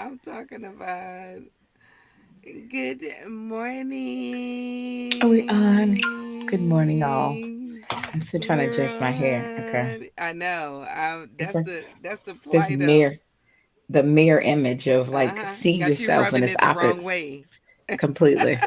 I'm talking about good Are we on? Good morning, all. morning. I'm still trying to We're adjust my hair. Okay. on. I know. It's That's like the this plight of mirror image of like seeing got you yourself in rubbing this it the opposite wrong way. completely.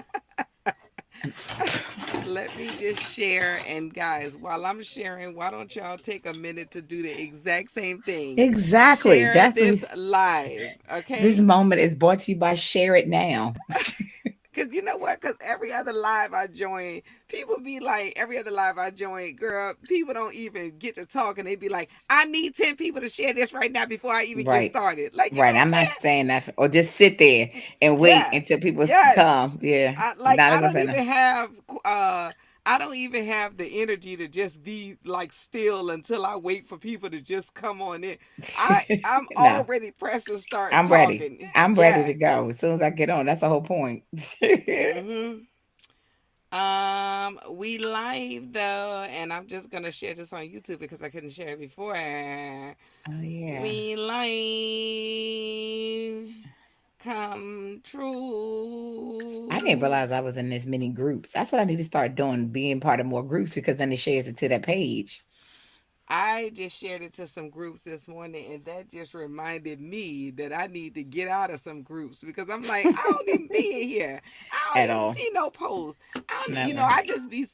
Let me just share. And guys, while I'm sharing, why don't y'all take a minute to do the exact same thing? Exactly. Share this live, This okay? moment is brought to you by Share It Now. Cause you know what? Cause every other live I join, people be like, every other live I join, girl, people don't even get to talk, and they be like, I need 10 people to share this right now before I even get Right. started. Like, you know Right. what I'm not saying that, or just sit there I'm saying? and wait Yeah, until people yes. come. Yeah. Like Not I even don't saying even that. have I don't even have the energy to just be like still until I wait for people to just come on in. I'm No. already pressing start I'm ready. talking. I'm ready Yeah. to go as soon as I get on. That's the whole point. Mhm. We live though, and I'm just gonna share this on YouTube because I couldn't share it before. Oh yeah. We live come I didn't true. realize I was in this many groups. That's what I need to start doing, being part of more groups because then it shares it to that page. I just shared it to some groups this morning, and that just reminded me that I need to get out of some groups because I'm like, I don't even be in here. I don't At even all. see no posts. Never. I just be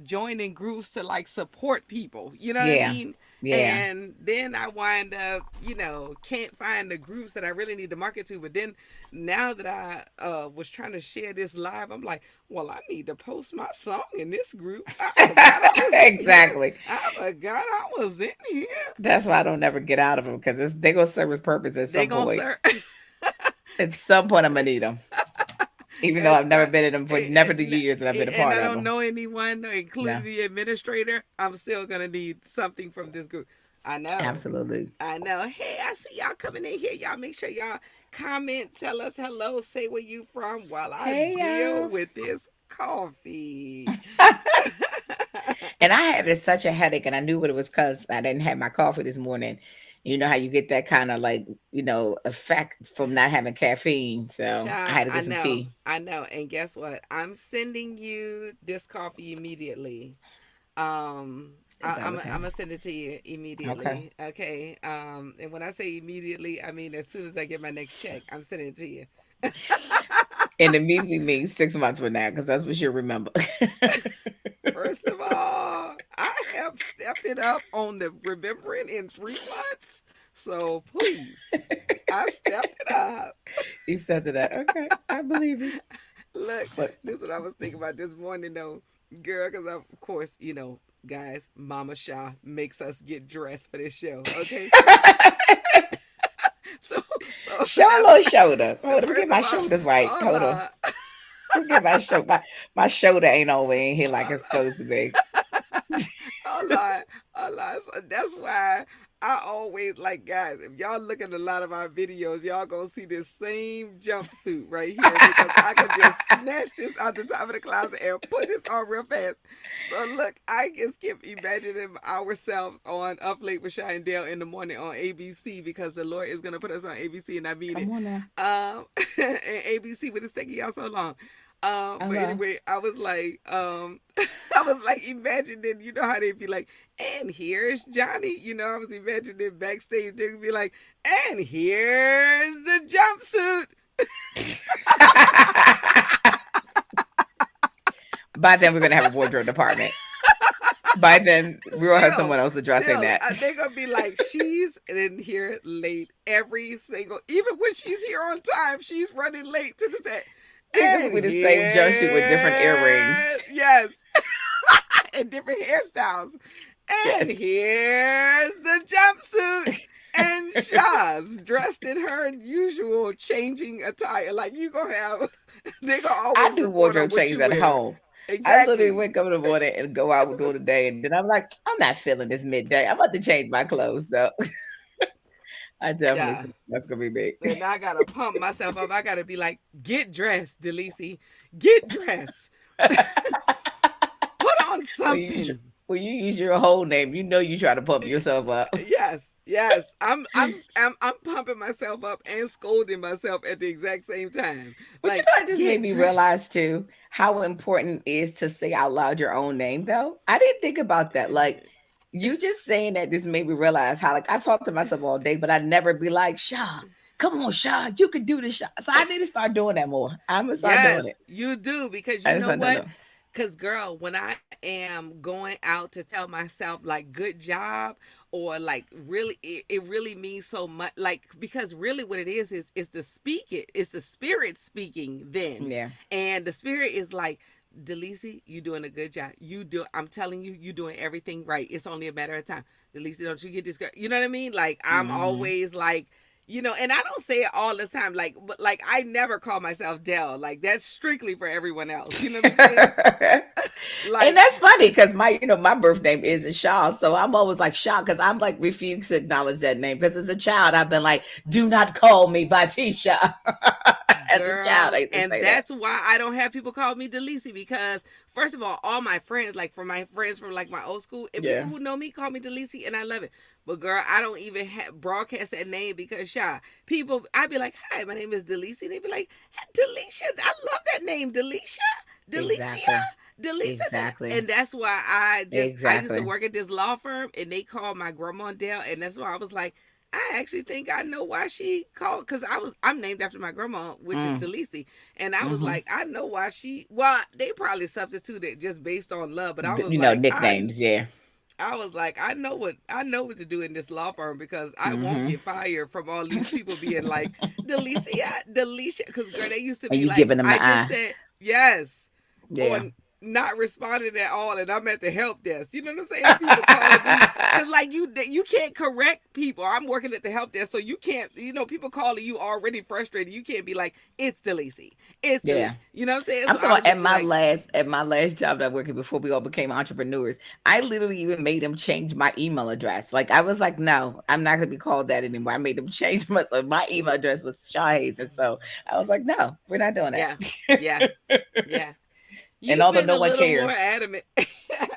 joining groups to like support people. You know what I Yeah. mean? Yeah. And then I wind up, can't find the groups that I really need to market to. But then now that I was trying to share this live, I'm like, well, I need to post my song in this group. I forgot I was in here. Exactly. I forgot I was in here. That's why I don't never get out of them because they go serve its purpose at They some gonna point. serve. At some point, I'm gonna need them. Even though and I've so never been in them for never the and, years that I've been a and part I of don't them. know anyone, No, including the administrator. I'm still gonna need something from this group. I know. absolutely. I know. Hey, I see y'all coming in here. Y'all make sure y'all comment, tell us hello, say where you from while I Hey, deal y'all. with this coffee. And I had such a headache, and I knew what it was because I didn't have my coffee this morning. You know how you get that kind of like, effect from not having caffeine. So I Child, had to get some tea. I know. And guess what? I'm sending you this coffee immediately. Is that what's I'm happening? gonna send it to you Okay. immediately. Okay. And when I say immediately, I mean as soon as I get my next check, I'm sending it to you. And immediately means 6 months from now because that's what you remember. First of all, I have stepped it up on the remembering in 3 months. So please, I stepped it up. You said to that. Okay, I believe you. Look, But this is what I was thinking about this morning, though, girl. Because of course, guys, Mama Shaw makes us get dressed for this show. Okay, so so show a that's little shoulder. Hold on, let me get first of my all, shoulders right. hold Hold on. on. Let me get my shoulder. My shoulder ain't all the way in here like it's supposed to be. Hold on, hold on. So that's why I always like guys. If y'all look at a lot of our videos, y'all gonna see this same jumpsuit right here because I could just snatch this out the top of the closet and put this on real fast. So look, I just keep imagining ourselves on Up Late with Shy and Dale in the morning on ABC because the Lord is gonna put us on ABC and I mean Come it. on now. And ABC, but it's taking y'all so long. But Okay. anyway, I was like, I was like imagining, you know how they'd be like, and here's Johnny. I was imagining backstage they'd be like, and here's the jumpsuit. By then, we're gonna have a wardrobe department. By then, we will have still, someone else addressing still, that. they're gonna be like, she's in here late every single, even when she's here on time, she's running late to the set. It's gonna And be the same jumpsuit with different earrings. here, yes, and different hairstyles. And Yes. here's the jumpsuit. And Shaz dressed in her usual changing attire. Like you gonna have, they gonna I always do report on wardrobe what changes you at wear. home. I literally Exactly. wake up in the morning and go out during the day, and then I'm like, I'm not feeling this midday. I'm about to change my clothes. So I definitely Yeah. think that's gonna be big. And I gotta pump myself up. I gotta be like, get dressed, Delisi. Get dressed. Put on Well, you something. when you use your whole name, you know you try to pump yourself up. Yes, yes. I'm pumping myself up and scolding myself at the exact same time. But you Like, know, it just made get me dressed. realize too how important it is to say out loud your own name. Though I didn't think about that. Like you just saying that just made me realize how like I talk to myself all day, but I never be like, Shaw, come on, Shaw, you can do this, Shaw. So I need to start doing that more. I'm gonna start doing Yes, it. you do because I you just know start doing what? it. Because, girl, when I am going out to tell myself, like, good job, or like, really, it really means so much. Like, because really what it is the speak it, it's the spirit speaking then. Yeah. And the spirit is like, Delisi, you doing a good job. I'm telling you, you doing everything right. It's only a matter of time. Delisi, don't you get this girl. You know what I mean? Like, I'm Mm-hmm. always like, and I don't say it all the time, like, but like I never call myself Dell. Like, that's strictly for everyone else. You know what I'm saying? And Like, that's funny because my birth name isn't Shaw, so I'm always like shocked because I'm like refuse to acknowledge that name because as a child I've been like, do not call me by Tisha. As a child, I girl, used to and say that. that's why I don't have people call me Delisi, because first of all my friends, like, from my friends from like my old school, and people Yeah. who know me call me Delisi, and I love it. But, girl, I don't even broadcast that name because, people, I'd be like, hi, my name is Delisi. They'd be like, Delisha, I love that name, Delisha, Delicia, Exactly. Delisa. Exactly. And that's why I used to Exactly. work at this law firm, and they called my grandma Dell, and that's why I was like, I actually think I know why she called, because I'm named after my grandma, which is Mm. Talisi. And I was Mm-hmm. like, I know why they probably substituted just based on love, but Nicknames. Yeah. I was like, I know what to do in this law firm, because I won't Mm-hmm. get fired from all these people being like, Delicia, because, girl, they used to And be you like, giving them I the just eye. said yes, or Yeah. not responding at all, and I'm at the help desk. You know what I'm saying? People calling me, because, like, you can't correct people. I'm working at the help desk, so you can't. People calling you already frustrated. You can't be like, it's Delisi, it's Yeah. Delisi. You know what I'm saying? I'm So talking I about would just be like, at my last job that I worked at before we all became entrepreneurs. I literally even made them change my email address. Like I was like, no, I'm not gonna be called that anymore. I made them change my email address was Shaw Hayes. And so I was like, no, we're not doing yeah, yeah, that. yeah. And You've although been no a one little more cares. adamant.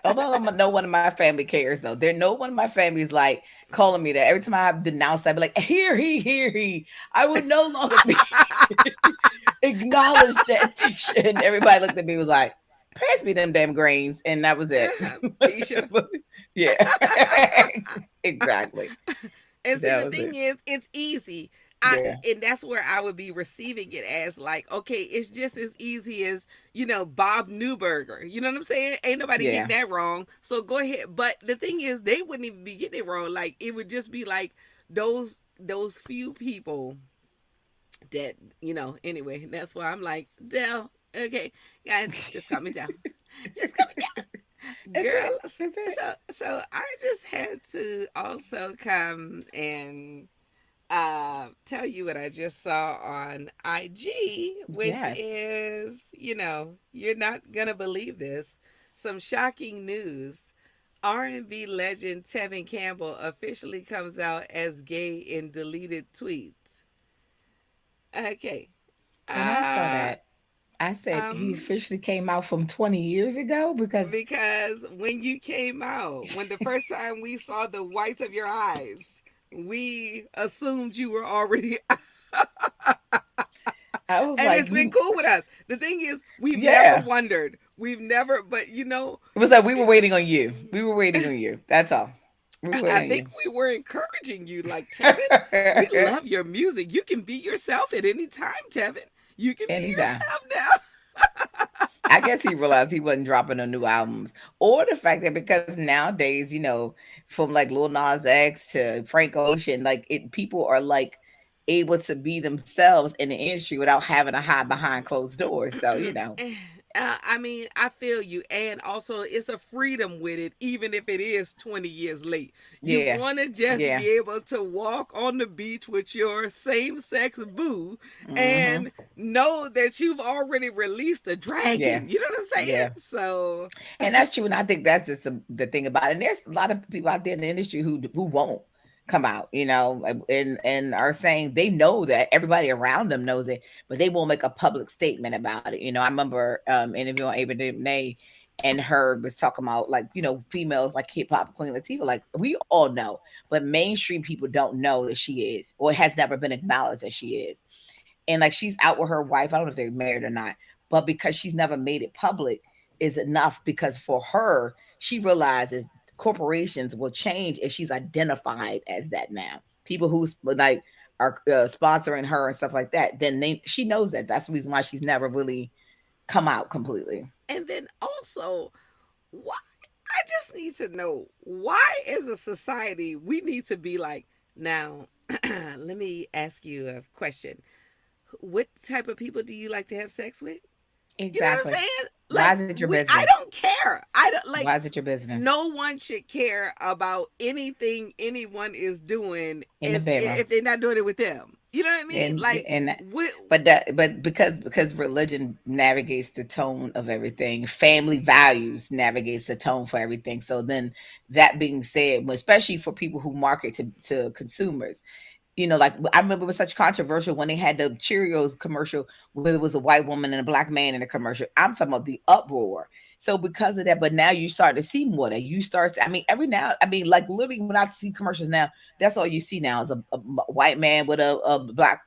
Although no one in my family cares though. There no one in my family is like calling me that. Every time I denounced that, I'd be like, here he. I would no longer be acknowledge that Tisha. And everybody looked at me was like, pass me them damn grains. And that was it. Tisha. Yeah. Exactly. And see, That the was thing it. is, it's easy. Yeah. And that's where I would be receiving it as, like, okay, it's just as easy as, Bob Newberger. You know what I'm saying? Ain't nobody getting Yeah. that wrong. So go ahead. But the thing is, they wouldn't even be getting it wrong. Like, it would just be like those few people that, anyway. That's why I'm like, Dell, okay, guys, just call me Dell. Just call me Dell. That's Girl, it. That's it. so I just had to also come and tell you what I just saw on IG, which Yes. is, you're not gonna believe this. Some shocking news. R&B legend Tevin Campbell officially comes out as gay in deleted tweets. Okay. When I saw Uh that, I said he um officially came out from 20 years ago because because when you came out, when the first time we saw the whites of your eyes, we assumed you were already I was and like, it's been you, cool with us. The thing is, we've never yeah. wondered. We've never, but It was like we were it, waiting on you. We were waiting on you. That's all. We were I waiting on think you. we were encouraging you, like, Tevin, we love your music. You can be yourself at any time, Tevin. You can be Anytime. yourself now. I guess he realized he wasn't dropping no new albums, or the fact that because nowadays, from like Lil Nas X to Frank Ocean, like people are like able to be themselves in the industry without having to hide behind closed doors. So I mean, I feel you. And also, it's a freedom with it, even if it is 20 years late. You yeah, want to just yeah, be able to walk on the beach with your same sex boo hmm, and know that you've already released the yeah, dragon. You know what I'm saying? yeah. So, And that's true. And I think that's just the thing about it. And there's a lot of people out there in the industry who won't come out, and are saying they know that everybody around them knows it, but they won't make a public statement about it. I remember interviewing Ava DuVernay, and Herb was talking about, like, females like hip hop Queen Latifah. Like, we all know, but mainstream people don't know that she is, or it has never been acknowledged that she is. And like, she's out with her wife. I don't know if they're married or not, but because she's never made it public is enough, because for her, she realizes corporations will change if she's identified as that now. People who like are sponsoring her and stuff like that, then she knows that. That's the reason why she's never really come out completely. And then also, why? I just need to know why, as a society, we need to be like, now, let me ask you a question. What type of people do you like to have sex with? You know what I'm Exactly. saying? Why Like, is it your I business? don't care. I don't like. Why is it your business? No one should care about anything anyone is doing In the bedroom. if they're not doing it with them. You know what I mean? and Like, and what? but because religion navigates the tone of everything, family values navigates the tone for everything. So then, that being said, especially for people who market to consumers, like, I remember it was such controversial when they had the Cheerios commercial where it was a white woman and a black man in the commercial. I'm talking about the uproar. So because of that, but now you start to see more that you start. I mean, every now, I mean, like, literally when I see commercials now, that's all you see now is a white man with a black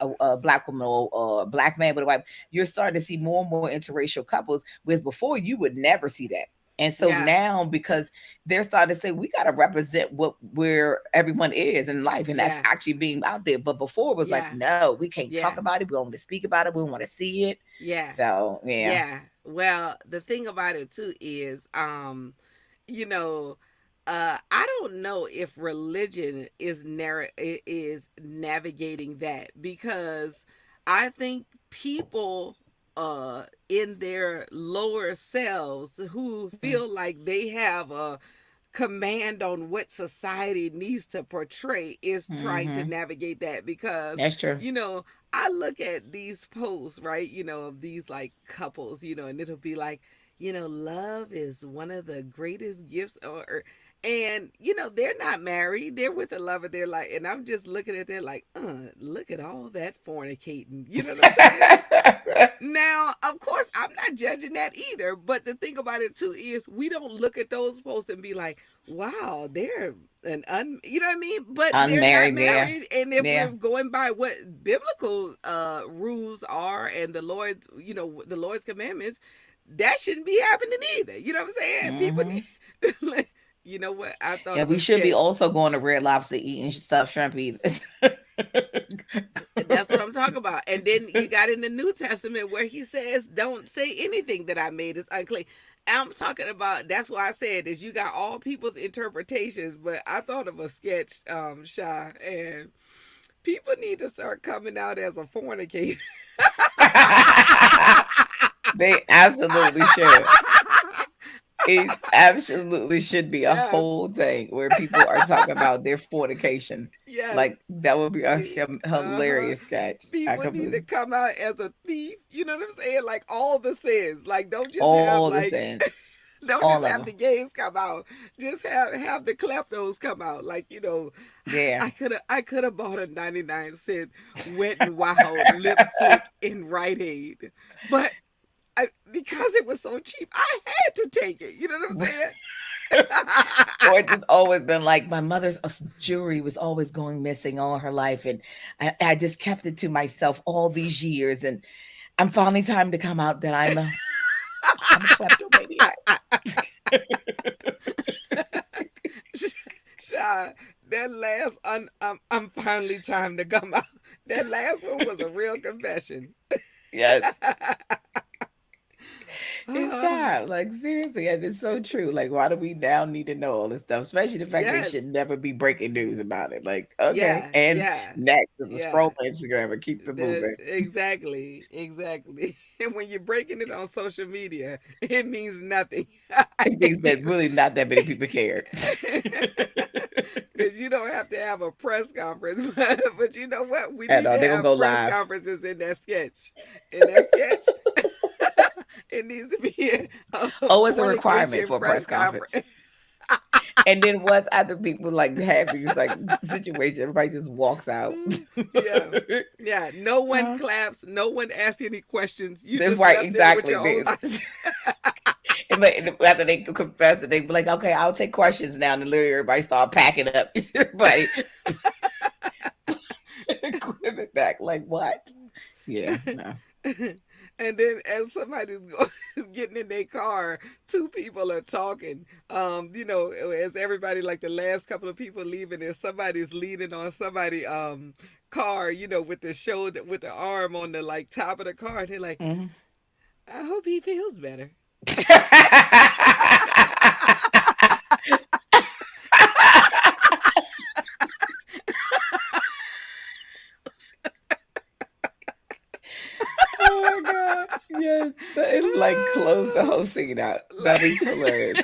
woman, or a black man with a white. You're starting to see more and more interracial couples, whereas before you would never see that. And so Yeah, now, because they're starting to say we got to represent where everyone is in life, and that's yeah, actually being out there. But before it was like, yeah, no, we can't talk yeah, about it. We don't want to speak about it. We want to see it. yeah, So yeah. yeah. Well, the thing about it too is, you know, I don't know if religion is navigating that, because I think people in their lower selves who Mm-hmm. feel like they have a command on what society needs to portray is trying to Mm-hmm. navigate that, because That's true. you know I look at these posts, right, of these like couples, and it'll be like, love is one of the greatest gifts and they're not married, they're with the love of their life, and I'm just looking at that like, look at all that fornicating, you know what I'm saying? Now, of course, I'm not judging that either. But the thing about it too is we don't look at those posts and be like, "Wow, they're you know what I mean?" But they're not Unmarried, yeah. married, and if we're Yeah. going by what biblical rules are and the Lord's commandments, that shouldn't be happening either. You know what I'm saying? People Mm-hmm. need. Like, you know what? I thought Yeah, of we a should be sketch. also going to Red Lobster eating stuffed shrimp either. That's what I'm talking about. And then you got in the New Testament where he says, "Don't say anything that I made is unclean." I'm talking about. That's why I said is you got all people's interpretations, but I thought of a sketch, Shy, and people need to start coming out as a fornicator. They absolutely should. It absolutely should be a Yes, whole thing where people are talking about their fornication. yes. Like, that would be a Uh-huh. hilarious sketch. I People need to completely come out as a thief. You know what I'm saying? Like all the sins. Like don't just have all the like sins, don't all just of have them. the gays come out. Just have the kleptos come out. Like, Yeah. I could have bought a 99-cent Wet and Wild lipstick in Rite Aid. But because it was so cheap, I had to take it. You know what I'm saying? Or it's just always been like, my mother's jewelry was always going missing all her life, and I just kept it to myself all these years, and I'm finally time to come out that I'm a kleptomaniac. Shy, that last I'm finally time to come out. That last one was a real confession. Yes. It's Ah, time. Like, seriously, and it's so true. Like, why do we now need to know all this stuff? Especially the fact they yes. should never be breaking news about it. Like, okay. Yeah, And yeah, next is a scroll yeah. on Instagram and keep it moving. Exactly, exactly. And when you're breaking it on social media, it means nothing. It means that really not that many people cared. Because you don't have to have a press conference, but you know what? We At need all. to They're gonna have go press live. conferences in that sketch. In that sketch, it needs to be a Oh, it's a requirement fornication for a press press conference. conference. And then once other people like have these like situations, everybody just walks out. Yeah, yeah. No one Uh, claps. No one asks any questions. You They're just right, left there with exactly. your own. And After they confess it, they be like, "Okay, I'll take questions now." And literally, everybody start packing up. Everybody equipment back. Like what? Yeah, no. And then as somebody's getting in their car, two people are talking. As everybody, like the last couple of people leaving, and somebody's leaning on somebody car, with the shoulder, with the arm on the like top of the car. And they're like, Mm-hmm. I hope he feels better. Oh my god! Yes, it like close the whole scene out. That'd be hilarious.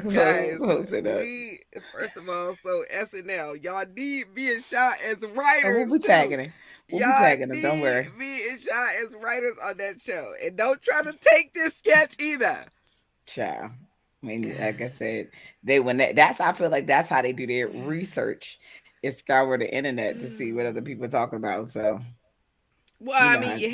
Guys, Close it up. we first of all, so SNL, y'all need me and Shaw as Oh, we'll writers be too. tagging him. We'll be Y'all tagging him. Don't need worry. me and Shaw as writers on that show, and don't try to take this sketch either. Child. I mean, like I said, they when that's I feel like that's how they do their research is scour the internet to see what other people talk about. So Well, you I know mean, how. you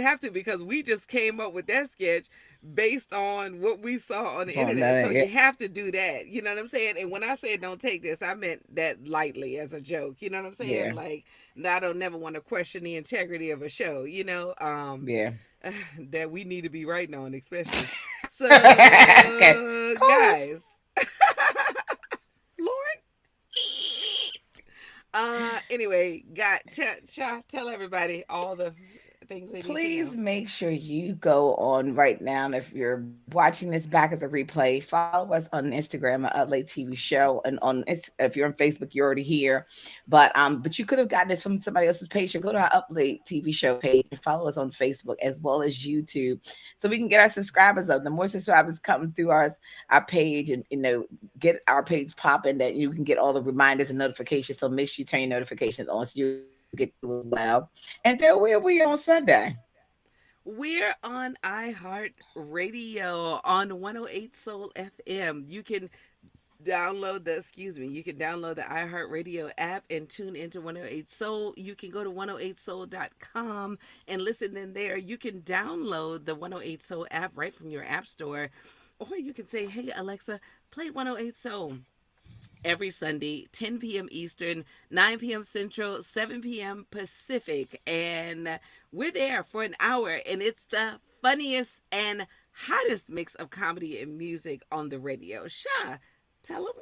have to because we just came up with that sketch based on what we saw on the Oh, internet. So yeah. you have to do that. You know what I'm saying? And when I said don't take this, I meant that lightly as a joke. You know what I'm saying? Yeah. Like, I don't never want to question the integrity of a show. Yeah. That we need to be writing on, especially. Okay. So, Call us. guys, Lauren. Anyway, tell everybody all the things they need to Please know. make sure you go on right now. And if you're watching this back as a replay, follow us on Instagram at Late TV Show, and if you're on Facebook, you're already here. But you could have gotten this from somebody else's page. So go to our Up Late TV Show page and follow us on Facebook as well as YouTube, so we can get our subscribers up. The more subscribers come through our page, and get our page popping, that you can get all the reminders and notifications. So make sure you turn your notifications on so you get through as well. And then where we on Sunday? We're on iHeart Radio on 108 Soul FM. You can download the iHeart Radio app and tune into 108 Soul. You can go to 108soul.com and listen in there. You can download the 108 Soul app right from your app store, or you can say, "Hey Alexa, play 108 Soul." Every Sunday, 10 p.m. Eastern, 9 p.m. Central, 7 p.m. Pacific. And we're there for an hour, and it's the funniest and hottest mix of comedy and music on the radio. Sha, tell them,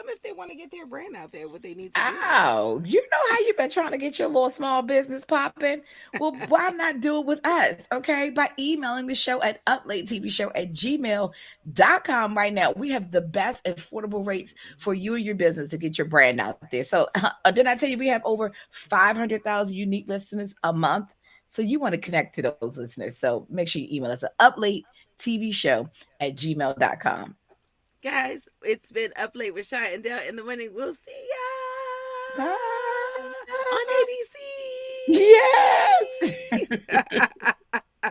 if they want to get their brand out there, what they need to do. Oh, you know how you've been trying to get your little small business popping? Well, why not do it with us? Okay. By emailing the show at uplatetvshow@gmail.com right now. We have the best affordable rates for you and your business to get your brand out there. So, didn't I tell you we have over 500,000 unique listeners a month? So you want to connect to those listeners. So make sure you email us at uplatetvshow@gmail.com. Guys, it's been Up Late with Shy and Dale in the morning. We'll see Bye. ya on Yes. ABC.